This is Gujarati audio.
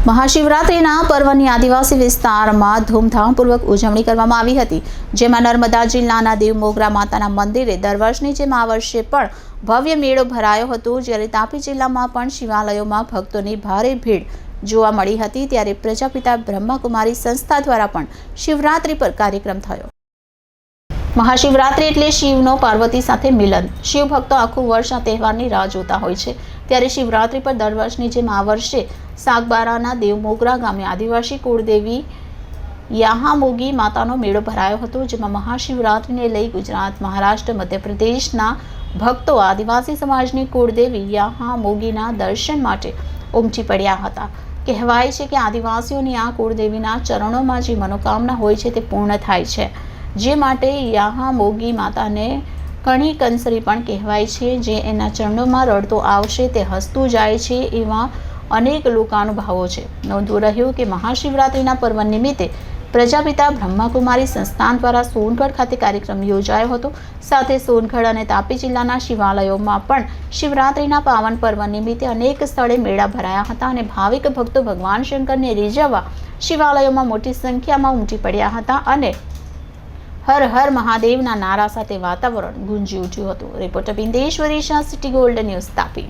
મહાશિવરાત્રિના પર્વની આદિવાસી વિસ્તારમાં ધૂમધામપૂર્વક ઉજવણી કરવામાં આવી હતી, જેમાં નર્મદા જિલ્લાના દેવ મોગરા માતાના મંદિરે દર વર્ષની જેમ આ વર્ષે પણ ભવ્ય મેળો ભરાયો હતો। જ્યારે તાપી જિલ્લામાં પણ શિવાલયોમાં ભક્તોની ભારે ભીડ જોવા મળી હતી। ત્યારે પ્રજાપિતા બ્રહ્માકુમારી સંસ્થા દ્વારા પણ શિવરાત્રિ પર કાર્યક્રમ થયો। મહાશિવરાત્રિ એટલે શિવનો પાર્વતી સાથે મિલન। શિવ ભક્તો આખું વર્ષ આ તહેવારની રાહ જોતા હોય છે। ત્યારે શિવરાત્રિ પર દર વર્ષની જેમ આ વર્ષે સાગબારાના દેવમોગરા ગામે આદિવાસી કુળદેવી યાહામોગી માતાનો મેળો ભરાયો હતો, જેમાં મહાશિવરાત્રિને લઈ ગુજરાત, મહારાષ્ટ્ર, મધ્યપ્રદેશના ભક્તો આદિવાસી સમાજની કુળદેવી યાહામોગીના દર્શન માટે ઉમટી પડ્યા હતા। કહેવાય છે કે આદિવાસીઓની આ કુળદેવીના ચરણોમાં જે મનોકામના હોય છે તે પૂર્ણ થાય છે, જે માટે યાહામોગી માતાને કણી કંસરી પણ કહેવાય છે। જે એના ચરણોમાં રડતો આવશે તે હસતું જાય છે, એવા અનેક લોકાનુભાવો છે। નોંધવું રહ્યું કે મહાશિવરાત્રિના પર્વ નિમિત્તે પ્રજાપિતા બ્રહ્માકુમારી સંસ્થાન દ્વારા સોનગઢ ખાતે કાર્યક્રમ યોજાયો હતો। સાથે સોનગઢ અને તાપી જિલ્લાના શિવાલયોમાં પણ શિવરાત્રિના પાવન પર્વ નિમિત્તે અનેક સ્થળે મેળા ભરાયા હતા અને ભાવિક ભક્તો ભગવાન શંકરને રીઝવવા શિવાલયોમાં મોટી સંખ્યામાં ઉમટી પડ્યા હતા અને હર હર મહાદેવના નારા સાથે વાતાવરણ ગુંજી ઉઠ્યું હતું। Reporter Bindeshwari Shah, city gold news, Tapi.